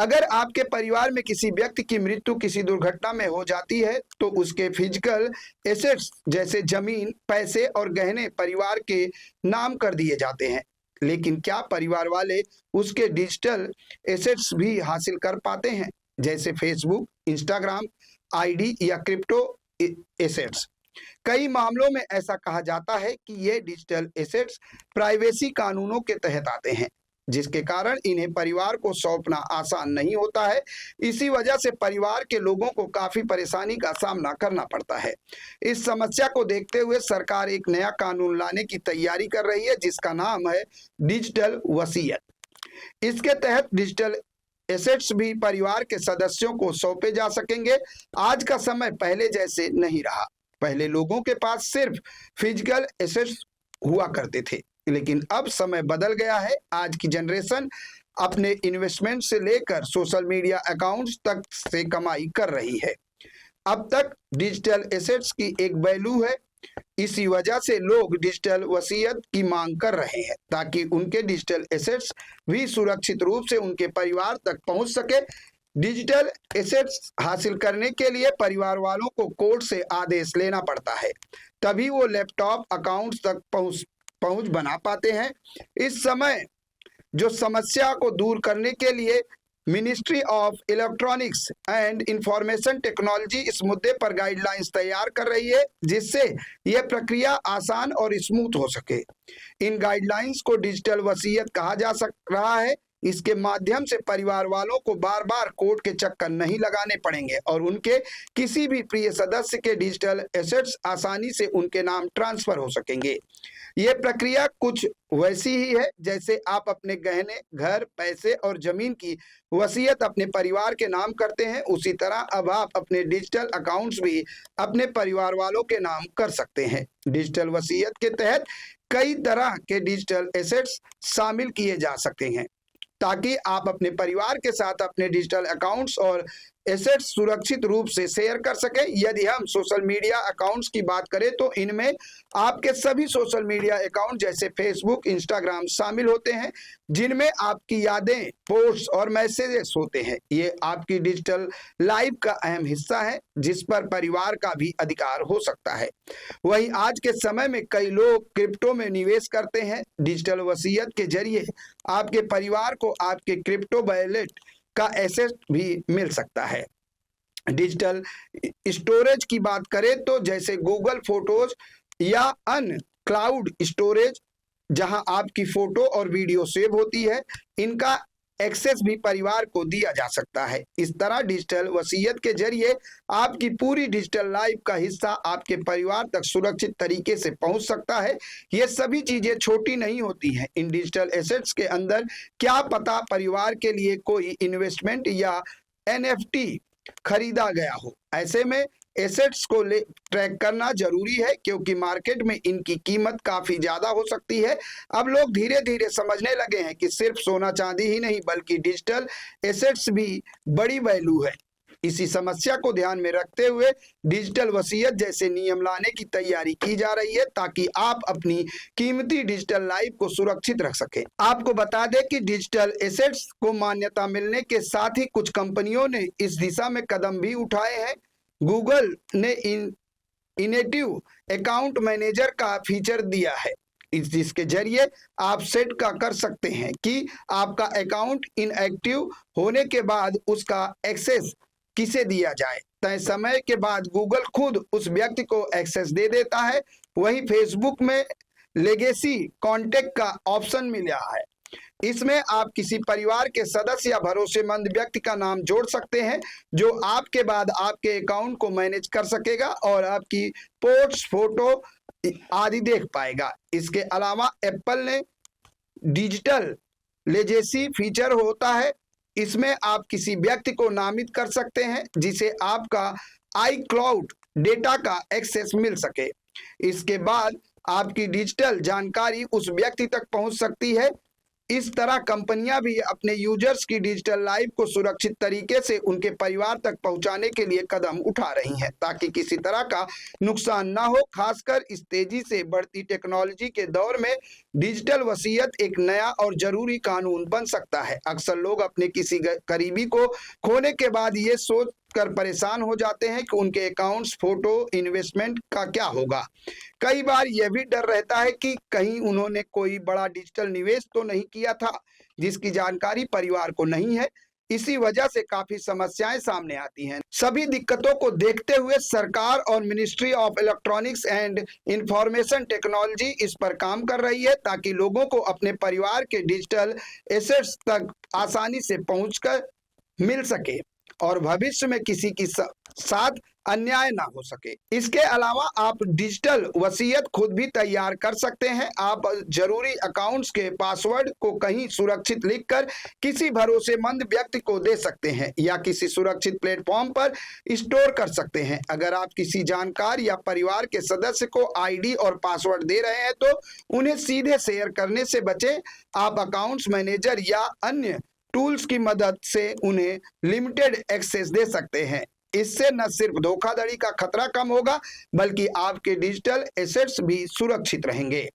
अगर आपके परिवार में किसी व्यक्ति की मृत्यु किसी दुर्घटना में हो जाती है तो उसके फिजिकल एसेट्स जैसे जमीन, पैसे और गहने परिवार के नाम कर दिए जाते हैं। लेकिन क्या परिवार वाले उसके डिजिटल एसेट्स भी हासिल कर पाते हैं, जैसे फेसबुक, इंस्टाग्राम आईडी या क्रिप्टो एसेट्स? कई मामलों में ऐसा कहा जाता है कि ये डिजिटल एसेट्स प्राइवेसी कानूनों के तहत आते हैं, जिसके कारण इन्हें परिवार को सौंपना आसान नहीं होता है। इसी वजह से परिवार के लोगों को काफी परेशानी का सामना करना पड़ता है। इस समस्या को देखते हुए सरकार एक नया कानून लाने की तैयारी कर रही है, जिसका नाम है डिजिटल वसीयत। इसके तहत डिजिटल एसेट्स भी परिवार के सदस्यों को सौंपे जा सकेंगे। आज का समय पहले जैसे नहीं रहा। पहले लोगों के पास सिर्फ फिजिकल एसेट्स हुआ करते थे, लेकिन अब समय बदल गया है। आज की जनरेशन अपने इन्वेस्टमेंट से लेकर सोशल मीडिया अकाउंट्स तक से कमाई कर रही है। अब तक डिजिटल एसेट्स की एक वैल्यू है। इसी वजह से लोग डिजिटल वसीयत की मांग कर रहे हैं, ताकि उनके डिजिटल एसेट्स भी सुरक्षित रूप से उनके परिवार तक पहुंच सके। डिजिटल एसेट्स हासिल करने के लिए परिवार वालों को कोर्ट से आदेश लेना पड़ता है, तभी वो लैपटॉप अकाउंट्स तक पहुंच बना पाते हैं। इस समय जो समस्या को दूर करने के लिए ministry of electronics and information technology इस मुद्दे पर गाइडलाइंस तैयार कर रही है, जिससे यह प्रक्रिया आसान और स्मूथ हो सके। इन गाइडलाइंस को डिजिटल वसीयत कहा जा रहा है। इसके माध्यम से परिवार वालों को बार बार कोर्ट के चक्कर नहीं लगाने पड़ेंगे और उनके किसी भी प्रिय सदस्य के डिजिटल एसेट्स आसानी से उनके नाम ट्रांसफर हो सकेंगे। ये प्रक्रिया कुछ वैसी ही है जैसे आप अपने गहने, घर, पैसे और जमीन की वसीयत अपने परिवार के नाम करते हैं। उसी तरह अब आप अपने डिजिटल अकाउंट्स भी अपने परिवार वालों के नाम कर सकते हैं। डिजिटल वसीयत के तहत कई तरह के डिजिटल एसेट्स शामिल किए जा सकते हैं, ताकि आप अपने परिवार के साथ अपने डिजिटल अकाउंट्स और एसेट्स सुरक्षित रूप से शेयर कर सकें। यदि हम सोशल मीडिया अकाउंट्स की बात करें तो इनमें आपके सभी सोशल मीडिया अकाउंट जैसे फेसबुक, इंस्टाग्राम शामिल होते हैं, जिनमें आपकी यादें, पोस्ट्स और मैसेजेस होते हैं। ये आपकी डिजिटल लाइफ का अहम हिस्सा है, जिस पर परिवार का भी अधिकार हो सकता है। वहीं आज के समय में कई लोग क्रिप्टो में निवेश करते हैं। डिजिटल वसीयत के जरिए आपके परिवार को आपके क्रिप्टो वॉलेट का एसेट भी मिल सकता है। डिजिटल स्टोरेज की बात करें तो जैसे गूगल फोटोज या अन्य क्लाउड स्टोरेज, जहां आपकी फोटो और वीडियो सेव होती है, इनका एक्सेस भी परिवार को दिया जा सकता है। इस तरह डिजिटल वसीयत के जरिए आपकी पूरी डिजिटल लाइफ का हिस्सा आपके परिवार तक सुरक्षित तरीके से पहुंच सकता है। ये सभी चीजें छोटी नहीं होती हैं। इन डिजिटल एसेट्स के अंदर क्या पता परिवार के लिए कोई इन्वेस्टमेंट या एनएफटी खरीदा गया हो। ऐसे में एसेट्स को ट्रैक करना जरूरी है, क्योंकि मार्केट में इनकी कीमत काफी ज्यादा हो सकती है। अब लोग धीरे धीरे समझने लगे हैं कि सिर्फ सोना चांदी ही नहीं, बल्कि डिजिटल एसेट्स भी बड़ी वैल्यू है। इसी समस्या को ध्यान में रखते हुए डिजिटल वसीयत जैसे नियम लाने की तैयारी की जा रही है, ताकि आप अपनी कीमती डिजिटल लाइफ को सुरक्षित रख सकें। आपको बता दें कि डिजिटल एसेट्स को मान्यता मिलने के साथ ही कुछ कंपनियों ने इस दिशा में कदम भी उठाए हैं। गूगल ने इनेटिव अकाउंट मैनेजर का फीचर दिया है, जिसके जरिए आप सेट कर सकते हैं कि आपका अकाउंट इनएक्टिव होने के बाद उसका एक्सेस किसे दिया जाए। तय समय के बाद गूगल खुद उस व्यक्ति को एक्सेस दे देता है। वहीं फेसबुक में लेगेसी कॉन्टेक्ट का ऑप्शन मिला है। इसमें आप किसी परिवार के सदस्य या भरोसेमंद व्यक्ति का नाम जोड़ सकते हैं, जो आपके बाद आपके अकाउंट को मैनेज कर सकेगा और आपकी पोस्ट, फोटो आदि देख पाएगा। इसके अलावा एप्पल ने डिजिटल लेगेसी फीचर होता है। इसमें आप किसी व्यक्ति को नामित कर सकते हैं, जिसे आपका iCloud डेटा का एक्सेस मिल सके। इसके बाद आपकी डिजिटल जानकारी उस व्यक्ति तक पहुंच सकती है। इस तरह कंपनियां भी अपने यूजर्स की डिजिटल लाइफ को सुरक्षित तरीके से उनके परिवार तक पहुंचाने के लिए कदम उठा रही हैं ताकि किसी तरह का नुकसान ना हो। खासकर इस तेजी से बढ़ती टेक्नोलॉजी के दौर में डिजिटल वसीयत एक नया और जरूरी कानून बन सकता है। अक्सर लोग अपने किसी करीबी को खोने के बाद ये सोच कर परेशान हो जाते हैं कि उनके अकाउंट्स, फोटो, इन्वेस्टमेंट का क्या होगा। कई बार यह भी डर रहता है कि कहीं उन्होंने कोई बड़ा डिजिटल निवेश तो नहीं किया था जिसकी जानकारी परिवार को नहीं है। इसी वजह से काफी समस्याएं सामने आती हैं। सभी दिक्कतों को देखते हुए सरकार और ministry of electronics and information technology इस पर काम कर रही है ताकि लोगों को अपने परिवार के डिजिटल एसेट्स तक आसानी से पहुंचकर मिल सके और भविष्य में किसी के साथ अन्याय ना हो सके। इसके अलावा आप डिजिटल वसीयत खुद भी तैयार कर सकते हैं। आप जरूरी अकाउंट्स के पासवर्ड को कहीं सुरक्षित लिखकर किसी भरोसेमंद व्यक्ति को दे सकते हैं या किसी सुरक्षित प्लेटफॉर्म पर स्टोर कर सकते हैं। अगर आप किसी जानकार या परिवार के सदस्य को आईडी और पासवर्ड दे रहे हैं तो उन्हें सीधे शेयर करने से बचें। आप अकाउंट्स मैनेजर या अन्य टूल्स की मदद से उन्हें लिमिटेड एक्सेस दे सकते हैं। इससे न सिर्फ धोखाधड़ी का खतरा कम होगा बल्कि आपके डिजिटल एसेट्स भी सुरक्षित रहेंगे।